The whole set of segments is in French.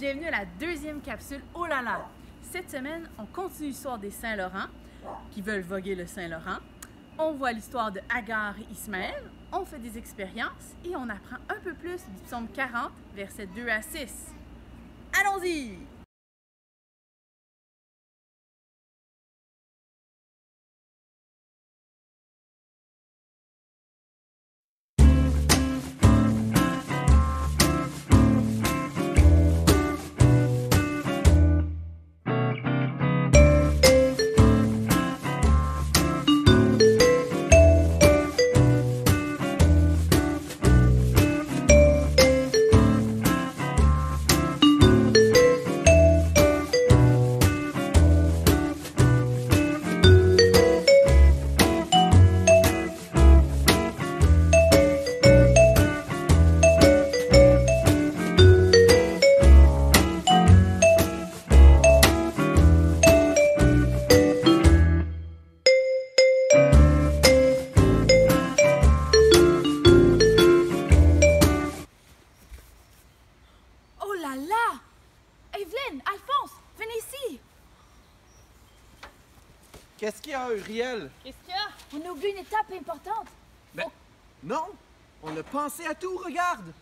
Bienvenue à la deuxième capsule Oh là là! Cette semaine, on continue l'histoire des Saint-Laurent qui veulent voguer le Saint-Laurent. On voit l'histoire de Agar et Ismaël, on fait des expériences et on apprend un peu plus du psaume 40, versets 2 à 6. Allons-y! Oh là là! Evelyne, Alphonse, venez ici! Qu'est-ce qu'il y a, Uriel? Qu'est-ce qu'il y a? On oublie une étape importante. Ben, non! On a pensé à tout, regarde!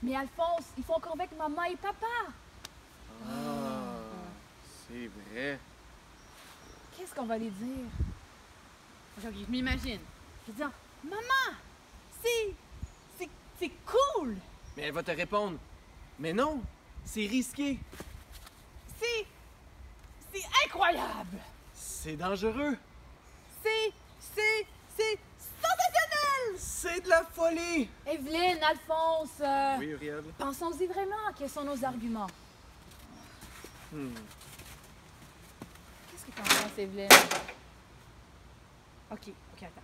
Mais Alphonse, il faut convaincre maman et papa. Ah, c'est vrai. Qu'est-ce qu'on va lui dire? Ok, je m'imagine. Je vais dire, maman, c'est cool! Mais elle va te répondre. Mais non, c'est risqué. C'est incroyable! C'est dangereux. C'est sensationnel! C'est de la folie. Evelyne, Alphonse, Oui, Uriel. pensons-y vraiment. Quels sont nos arguments? Qu'est-ce que t'en penses, Evelyne? Ok, attends.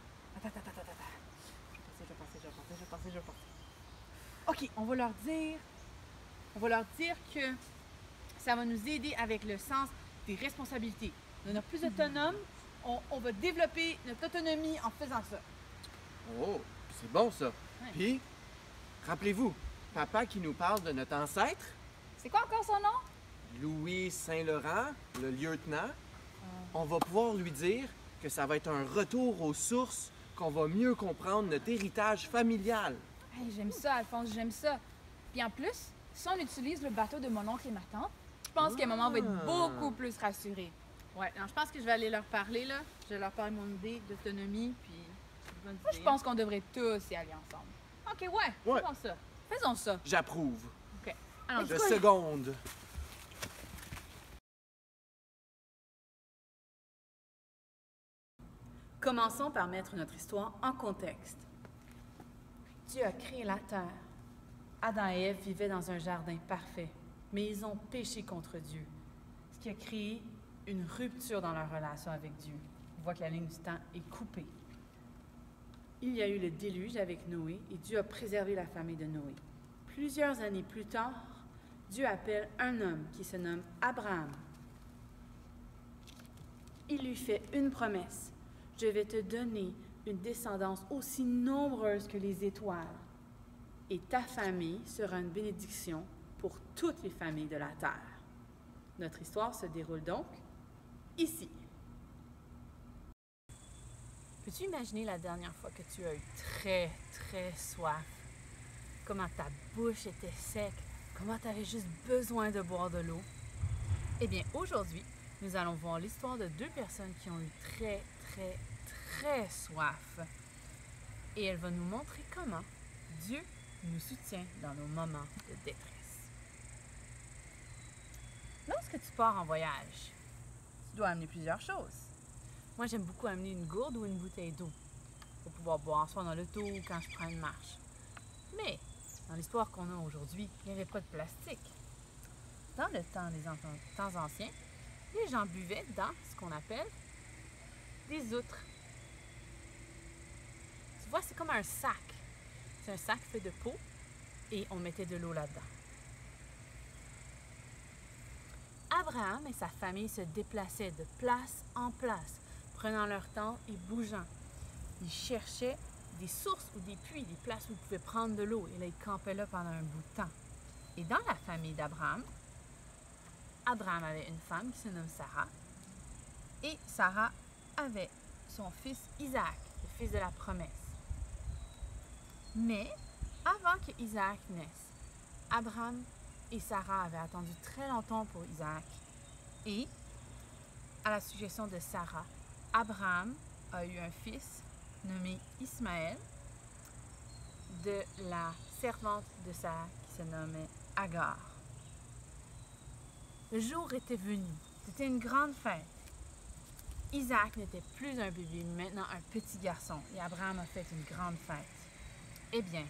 Je vais penser. Ok, on va leur dire que ça va nous aider avec le sens des responsabilités. On est plus autonome, on va développer notre autonomie en faisant ça. Oh, c'est bon ça. Ouais. Puis, rappelez-vous, papa qui nous parle de notre ancêtre, C'est quoi encore son nom? Louis Saint-Laurent, le lieutenant, on va pouvoir lui dire que ça va être un retour aux sources, qu'on va mieux comprendre notre héritage familial. Hey, j'aime ça, Alphonse, j'aime ça. Puis en plus, si on utilise le bateau de mon oncle et ma tante, je pense que maman va être beaucoup plus rassurée. Ouais, alors je pense que je vais aller leur parler là. Je vais leur parler mon idée d'autonomie, puis c'est une bonne Moi, je idée, pense qu'on devrait tous y aller ensemble. Ok, ouais, Ouais. faisons ça. Faisons ça. J'approuve. Ok. Alors, Je seconde. commençons par mettre notre histoire en contexte. Dieu a créé la terre. Adam et Ève vivaient dans un jardin parfait, mais ils ont péché contre Dieu, ce qui a créé une rupture dans leur relation avec Dieu. On voit que la ligne du temps est coupée. Il y a eu le déluge avec Noé et Dieu a préservé la famille de Noé. Plusieurs années plus tard, Dieu appelle un homme qui se nomme Abraham. Il lui fait une promesse. Je vais te donner une descendance aussi nombreuse que les étoiles, et ta famille sera une bénédiction pour toutes les familles de la terre. Notre histoire se déroule donc ici. Peux-tu imaginer la dernière fois que tu as eu très, très soif? Comment ta bouche était sec? Comment tu avais juste besoin de boire de l'eau? Eh bien, aujourd'hui, nous allons voir l'histoire de deux personnes qui ont eu très, très, très soif. Et elle va nous montrer comment Dieu nous soutient dans nos moments de détresse. Lorsque tu pars en voyage, tu dois amener plusieurs choses. Moi, j'aime beaucoup amener une gourde ou une bouteille d'eau pour pouvoir boire soit dans l'auto ou quand je prends une marche. Mais dans l'histoire qu'on a aujourd'hui, il n'y avait pas de plastique. Dans le temps des temps anciens, les gens buvaient dans ce qu'on appelle des outres. Tu vois, c'est comme un sac. C'est un sac fait de peau et on mettait de l'eau là-dedans. Abraham et sa famille se déplaçaient de place en place, prenant leur temps et bougeant. Ils cherchaient des sources ou des puits, des places où ils pouvaient prendre de l'eau. Et là, ils campaient là pendant un bout de temps. Et dans la famille d'Abraham, Abraham avait une femme qui se nomme Sarah. Et Sarah avait son fils Isaac, le fils de la promesse. Mais avant que Isaac naisse, Abraham et Sarah avaient attendu très longtemps pour Isaac. Et, à la suggestion de Sarah, Abraham a eu un fils nommé Ismaël de la servante de Sarah qui se nommait Agar. Le jour était venu. C'était une grande fête. Isaac n'était plus un bébé, mais maintenant un petit garçon, et Abraham a fait une grande fête. Eh bien,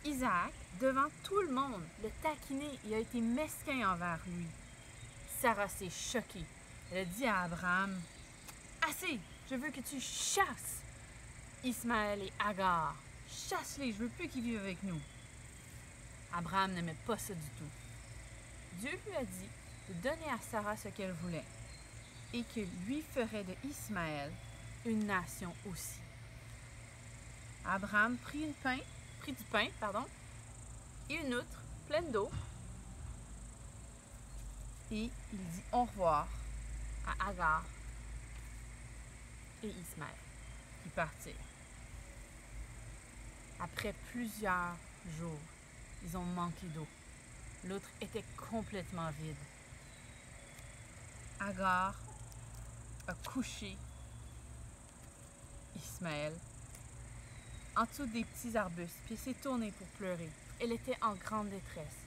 Isaac, devant tout le monde, le taquinait et a été mesquin envers lui. Sarah s'est choquée. Elle a dit à Abraham, « Assez, je veux que tu chasses Ismaël et Agar. Chasse-les, je veux plus qu'ils vivent avec nous. » Abraham n'aimait pas ça du tout. Dieu lui a dit de donner à Sarah ce qu'elle voulait et que lui ferait de Ismaël une nation aussi. Abraham prit du pain, et une outre pleine d'eau et il dit au revoir à Agar et Ismaël qui partirent. Après plusieurs jours, ils ont manqué d'eau. L'autre était complètement vide. Agar a couché Ismaël en dessous des petits arbustes, puis s'est tournée pour pleurer. Elle était en grande détresse.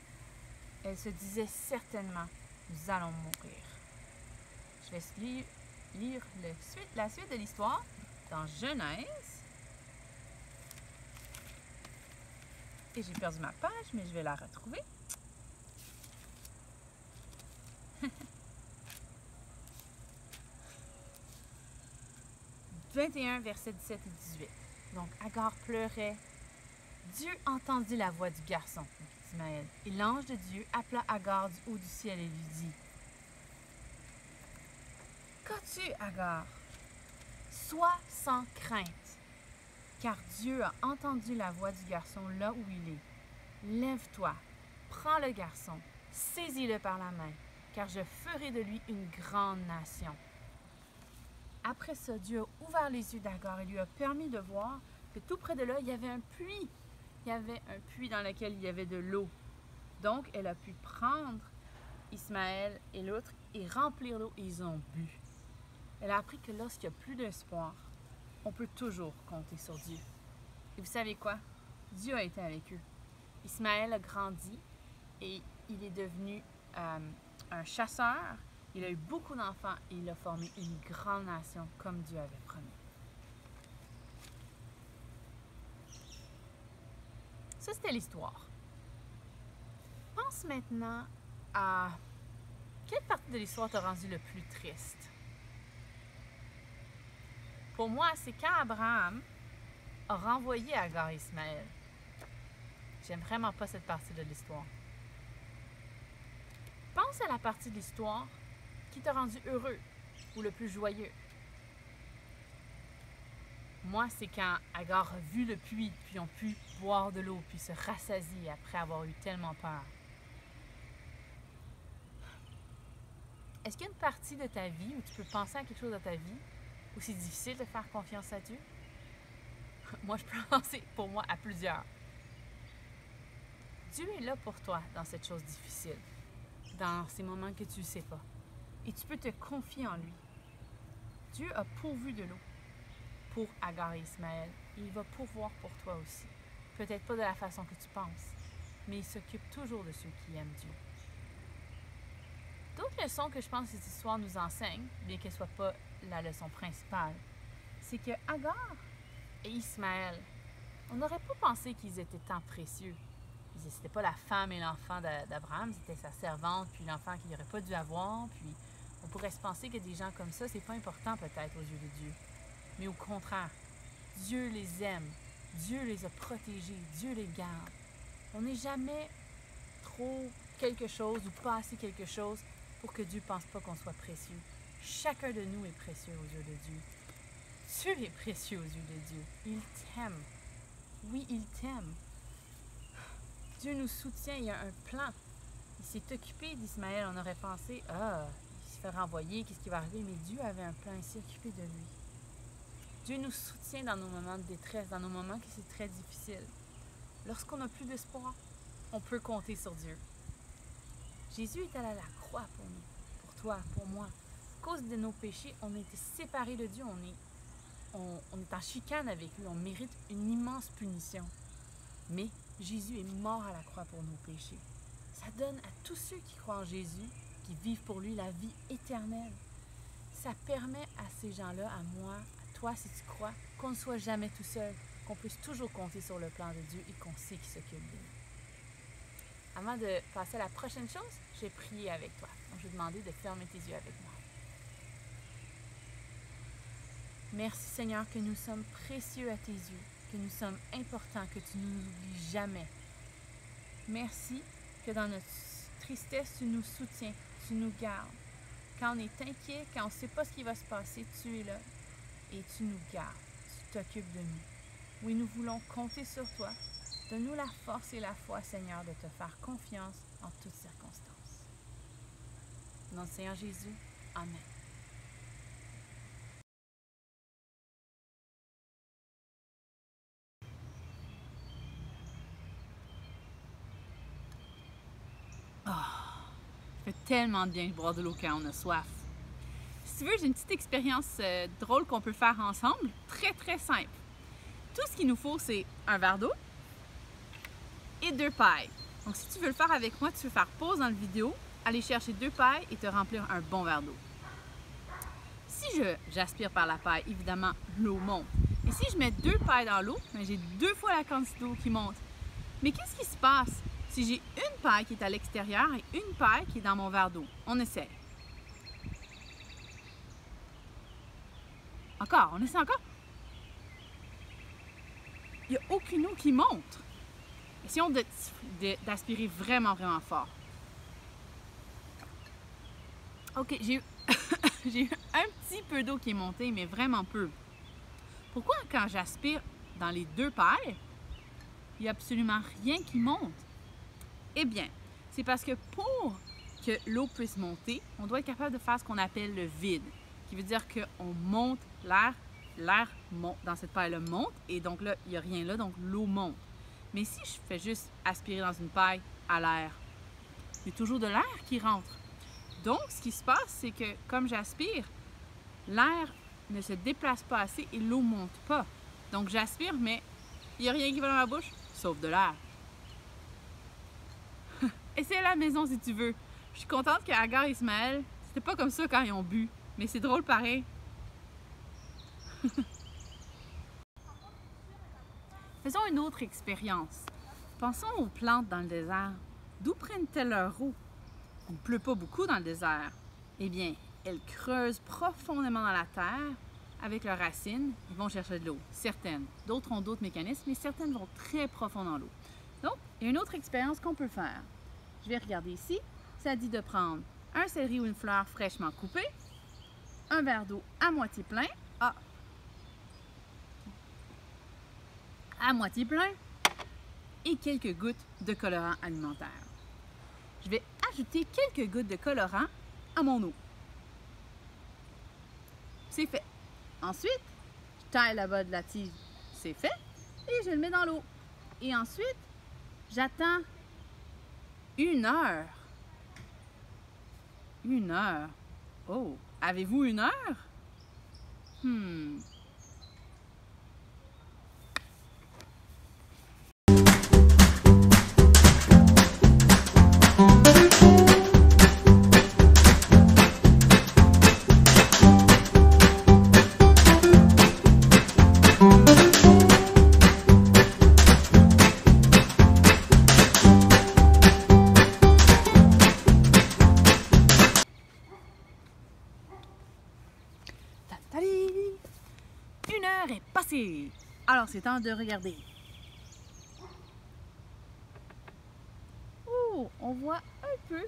Elle se disait certainement, nous allons mourir. Je vais lire la suite de l'histoire dans Genèse. Et j'ai perdu ma page, mais je vais la retrouver. « 21, versets 17 et 18. Donc, Agar pleurait. Dieu entendit la voix du garçon, Ismaël, et l'ange de Dieu appela Agar du haut du ciel et lui dit, « Qu'as-tu, Agar? Sois sans crainte, car Dieu a entendu la voix du garçon là où il est. Lève-toi, prends le garçon, saisis-le par la main, car je ferai de lui une grande nation. » Après ça, Dieu a ouvert les yeux d'Agar et lui a permis de voir que tout près de là, il y avait un puits. Il y avait un puits dans lequel il y avait de l'eau. Donc, elle a pu prendre Ismaël et l'autre et remplir l'eau et ils ont bu. Elle a appris que lorsqu'il n'y a plus d'espoir, on peut toujours compter sur Dieu. Et vous savez quoi? Dieu a été avec eux. Ismaël a grandi et il est devenu un chasseur. Il a eu beaucoup d'enfants et il a formé une grande nation comme Dieu avait promis. Ça, c'était l'histoire. Pense maintenant à quelle partie de l'histoire t'a rendu le plus triste? Pour moi, c'est quand Abraham a renvoyé Agar et Ismaël. J'aime vraiment pas cette partie de l'histoire. Pense à la partie de l'histoire qui t'a rendu heureux ou le plus joyeux. Moi, c'est quand Agar a vu le puits, puis ont pu boire de l'eau, puis se rassasier après avoir eu tellement peur. Est-ce qu'il y a une partie de ta vie où tu peux penser à quelque chose de ta vie où c'est difficile de faire confiance à Dieu? Moi, je peux penser pour moi à plusieurs. Dieu est là pour toi dans cette chose difficile, dans ces moments que tu ne sais pas. Et tu peux te confier en lui. Dieu a pourvu de l'eau pour Agar et Ismaël. Et il va pourvoir pour toi aussi. Peut-être pas de la façon que tu penses, mais il s'occupe toujours de ceux qui aiment Dieu. D'autres leçons que je pense que cette histoire nous enseigne, bien qu'elle ne soit pas la leçon principale, c'est que Agar et Ismaël, on n'aurait pas pensé qu'ils étaient tant précieux. C'était pas la femme et l'enfant d'Abraham, c'était sa servante, puis l'enfant qu'il n'aurait pas dû avoir, puis on pourrait se penser que des gens comme ça, c'est pas important peut-être aux yeux de Dieu. Mais au contraire, Dieu les aime, Dieu les a protégés, Dieu les garde. On n'est jamais trop quelque chose ou pas assez quelque chose pour que Dieu ne pense pas qu'on soit précieux. Chacun de nous est précieux aux yeux de Dieu. Dieu est précieux aux yeux de Dieu. Il t'aime. Oui, il t'aime. Dieu nous soutient, il y a un plan. Il s'est occupé d'Ismaël, on aurait pensé, ah, il se fait renvoyer, qu'est-ce qui va arriver? Mais Dieu avait un plan, il s'est occupé de lui. Dieu nous soutient dans nos moments de détresse, dans nos moments que c'est très difficile. Lorsqu'on n'a plus d'espoir, on peut compter sur Dieu. Jésus est allé à la croix pour nous, pour toi, pour moi. À cause de nos péchés, on a été séparés de Dieu, on est en chicane avec lui, on mérite une immense punition. Mais Jésus est mort à la croix pour nos péchés. Ça donne à tous ceux qui croient en Jésus, qui vivent pour lui, la vie éternelle. Ça permet à ces gens-là, à moi, à toi, si tu crois, qu'on ne soit jamais tout seul, qu'on puisse toujours compter sur le plan de Dieu et qu'on sait qu'il s'occupe de nous. Avant de passer à la prochaine chose, je vais prier avec toi. Donc, je vais te demander de fermer tes yeux avec moi. Merci Seigneur que nous sommes précieux à tes yeux, que nous sommes importants, que tu ne nous oublies jamais. Merci que dans notre tristesse, tu nous soutiens, tu nous gardes. Quand on est inquiet, quand on ne sait pas ce qui va se passer, tu es là et tu nous gardes, tu t'occupes de nous. Oui, nous voulons compter sur toi. Donne-nous la force et la foi, Seigneur, de te faire confiance en toutes circonstances. Au nom du Seigneur Jésus, Amen. Ça fait tellement de bien de boire de l'eau quand on a soif. Si tu veux, j'ai une petite expérience drôle qu'on peut faire ensemble, très très simple. Tout ce qu'il nous faut, c'est un verre d'eau et 2 pailles. Donc si tu veux le faire avec moi, tu veux faire pause dans la vidéo, aller chercher 2 pailles et te remplir un bon verre d'eau. Si j'aspire par la paille, évidemment, l'eau monte. Et si je mets 2 pailles dans l'eau, j'ai 2 fois la quantité d'eau qui monte. Mais qu'est-ce qui se passe si j'ai une paille qui est à l'extérieur et une paille qui est dans mon verre d'eau? On essaie. Encore, on essaie encore. Il n'y a aucune eau qui monte. Essayons d'aspirer vraiment, vraiment fort. Ok, j'ai eu, j'ai eu un petit peu d'eau qui est montée, mais vraiment peu. Pourquoi quand j'aspire dans les 2 pailles, il n'y a absolument rien qui monte? Eh bien, c'est parce que pour que l'eau puisse monter, on doit être capable de faire ce qu'on appelle le vide, qui veut dire qu'on monte l'air, l'air monte dans cette paille-là monte, et donc là, il n'y a rien là, donc l'eau monte. Mais si je fais juste aspirer dans une paille à l'air, il y a toujours de l'air qui rentre. Donc, ce qui se passe, c'est que comme j'aspire, l'air ne se déplace pas assez et l'eau ne monte pas. Donc, j'aspire, mais il n'y a rien qui va dans ma bouche, sauf de l'air. Essaye à la maison si tu veux. Je suis contente qu'Agar et Ismaël, c'était pas comme ça quand ils ont bu. Mais c'est drôle pareil. Faisons une autre expérience. Pensons aux plantes dans le désert. D'où prennent-elles leur eau? Il ne pleut pas beaucoup dans le désert. Eh bien, elles creusent profondément dans la terre avec leurs racines. Ils vont chercher de l'eau. Certaines. D'autres ont d'autres mécanismes, mais certaines vont très profond dans l'eau. Donc, il y a une autre expérience qu'on peut faire. Je vais regarder ici. Ça dit de prendre un céleri ou une fleur fraîchement coupée, un verre d'eau à moitié plein, à moitié plein, et quelques gouttes de colorant alimentaire. Je vais ajouter quelques gouttes de colorant à mon eau. C'est fait. Ensuite, je taille la bas de la tige. C'est fait. Et je le mets dans l'eau. Et ensuite, j'attends 1 heure. 1 heure. Oh, avez-vous 1 heure? Est passée. Alors, c'est temps de regarder. Oh, on voit un peu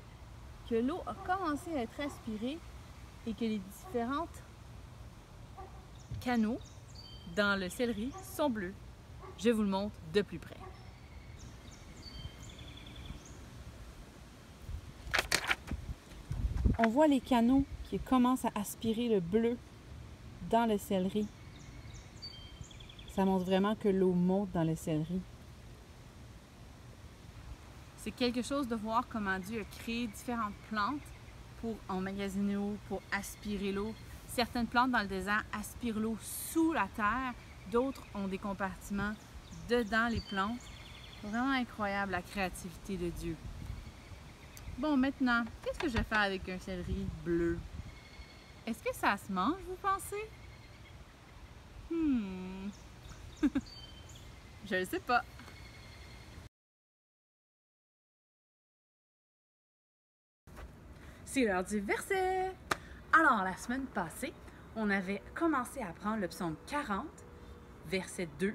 que l'eau a commencé à être aspirée et que les différents canaux dans le céleri sont bleus. Je vous le montre de plus près. on voit les canaux qui commencent à aspirer le bleu dans le céleri. Ça montre vraiment que l'eau monte dans le céleri. C'est quelque chose de voir comment Dieu a créé différentes plantes pour emmagasiner l'eau, pour aspirer l'eau. Certaines plantes dans le désert aspirent l'eau sous la terre, d'autres ont des compartiments dedans les plantes. C'est vraiment incroyable la créativité de Dieu. Bon, maintenant, qu'est-ce que je vais faire avec un céleri bleu? Est-ce que ça se mange, vous pensez? Je ne sais pas. C'est l'heure du verset! Alors, la semaine passée, on avait commencé à apprendre le psaume 40, versets 2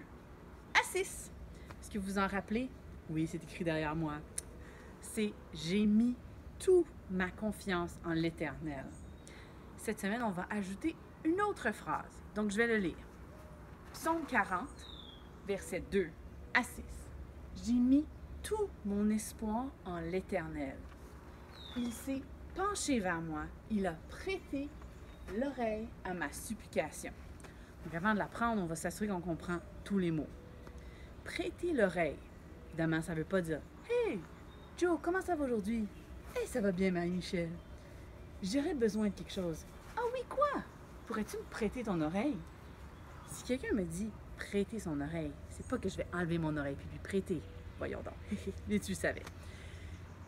à 6. Est-ce que vous vous en rappelez? Oui, c'est écrit derrière moi. C'est « J'ai mis toute ma confiance en l'Éternel ». Cette semaine, on va ajouter une autre phrase. Donc, je vais le lire. Psaume 40, versets 2 à 6. « J'ai mis tout mon espoir en l'Éternel. Il s'est penché vers moi, il a prêté l'oreille à ma supplication. » Donc avant de l'apprendre, on va s'assurer qu'on comprend tous les mots. Prêter l'oreille. Évidemment, ça ne veut pas dire « Hey, Joe, comment ça va aujourd'hui? »« Hey, ça va bien, Marie-Michel. J'aurais besoin de quelque chose. »« Ah oui, quoi? Pourrais-tu me prêter ton oreille? » Si quelqu'un me dit « prêter son oreille », c'est pas que je vais enlever mon oreille puis lui prêter. Voyons donc, mais tu le savais.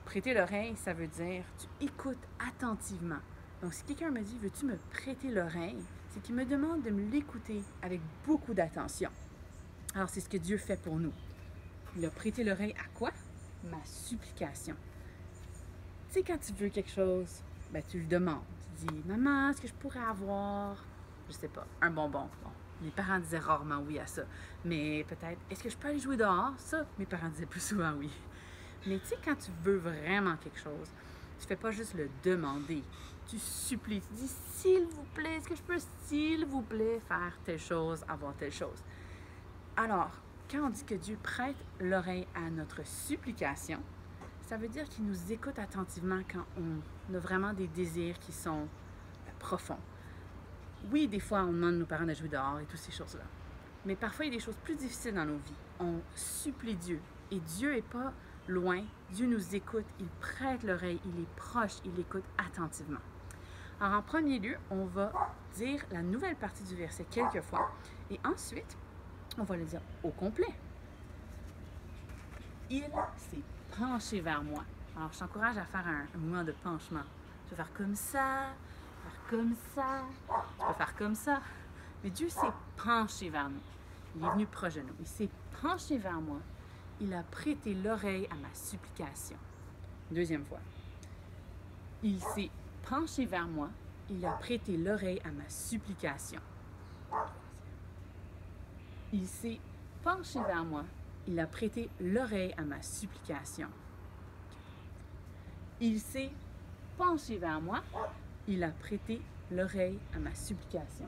Prêter l'oreille, ça veut dire tu écoutes attentivement. Donc, si quelqu'un me dit « veux-tu me prêter l'oreille », c'est qu'il me demande de me l'écouter avec beaucoup d'attention. Alors, c'est ce que Dieu fait pour nous. Il a prêté l'oreille à quoi? Ma supplication. Tu sais, quand tu veux quelque chose, ben, tu le demandes. Tu dis « Maman, est-ce que je pourrais avoir, je sais pas, un bonbon? » Bon, mes parents disaient rarement oui à ça. Mais peut-être, est-ce que je peux aller jouer dehors? Ça, mes parents disaient plus souvent oui. Mais tu sais, quand tu veux vraiment quelque chose, tu fais pas juste le demander. Tu supplies, tu dis « S'il vous plaît, est-ce que je peux, s'il vous plaît, faire telle chose, avoir telle chose? » Alors, quand on dit que Dieu prête l'oreille à notre supplication, ça veut dire qu'il nous écoute attentivement quand on a vraiment des désirs qui sont profonds. Oui, des fois, on demande à nos parents de jouer dehors et toutes ces choses-là. Mais parfois, il y a des choses plus difficiles dans nos vies. On supplie Dieu. Et Dieu n'est pas loin. Dieu nous écoute. Il prête l'oreille. Il est proche. Il écoute attentivement. Alors, en premier lieu, on va dire la nouvelle partie du verset quelques fois. Et ensuite, on va le dire au complet. Il s'est penché vers moi. Alors, je t'encourage à faire un mouvement de penchement. Tu peux faire comme ça, comme ça, tu peux faire comme ça. Mais Dieu s'est penché vers nous. Il est venu proche de nous. Il s'est penché vers moi. Il a prêté l'oreille à ma supplication. Deuxième fois. Il s'est penché vers moi. Il a prêté l'oreille à ma supplication. Il s'est penché vers moi. Il a prêté l'oreille à ma supplication. Il s'est penché vers moi. Il a prêté l'oreille à ma supplication.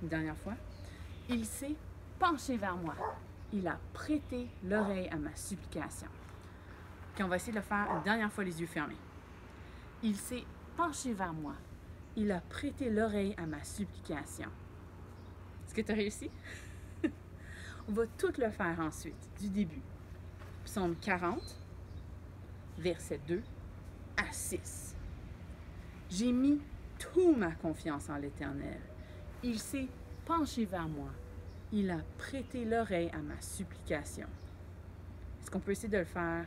Une dernière fois. Il s'est penché vers moi. Il a prêté l'oreille à ma supplication. Puis on va essayer de le faire une dernière fois les yeux fermés. Il s'est penché vers moi. Il a prêté l'oreille à ma supplication. Est-ce que tu as réussi? On va tout le faire ensuite, du début. Psaume 40, versets 2 à 6. J'ai mis toute ma confiance en l'Éternel. Il s'est penché vers moi. Il a prêté l'oreille à ma supplication. Est-ce qu'on peut essayer de le faire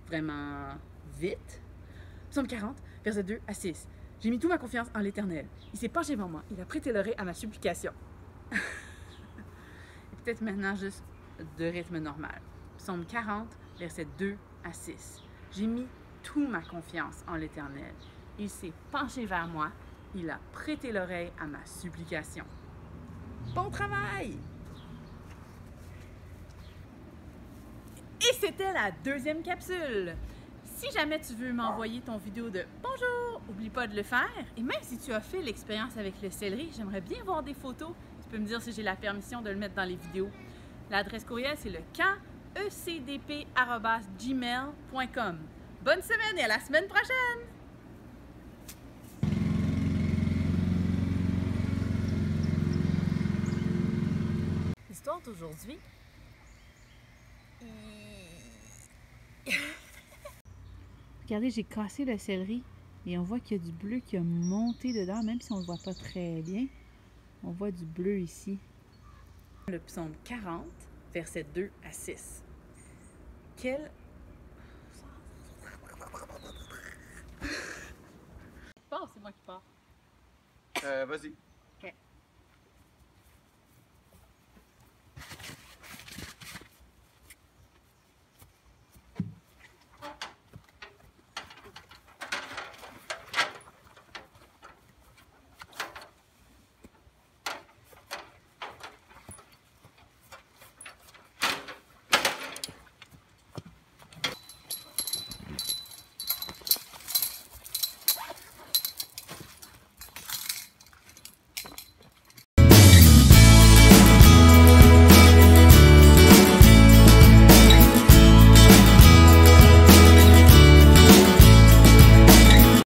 vraiment vite? Psaume 40, versets 2 à 6. J'ai mis toute ma confiance en l'Éternel. Il s'est penché vers moi. Il a prêté l'oreille à ma supplication. Et peut-être maintenant juste de rythme normal. Psaume 40, versets 2 à 6. J'ai mis toute ma confiance en l'Éternel. Il s'est penché vers moi. Il a prêté l'oreille à ma supplication. Bon travail! Et c'était la deuxième capsule. Si jamais tu veux m'envoyer ton vidéo de « Bonjour », oublie pas de le faire. Et même si tu as fait l'expérience avec le céleri, j'aimerais bien voir des photos. Tu peux me dire si j'ai la permission de le mettre dans les vidéos. L'adresse courriel, c'est le camp@ecdp@gmail.com. Bonne semaine et à la semaine prochaine! chante aujourd'hui. Regardez, j'ai cassé le céleri et on voit qu'il y a du bleu qui a monté dedans, même si on ne le voit pas très bien. On voit du bleu ici. Le psaume 40, versets 2 à 6. Quel... Pars, c'est moi qui pars. Vas-y.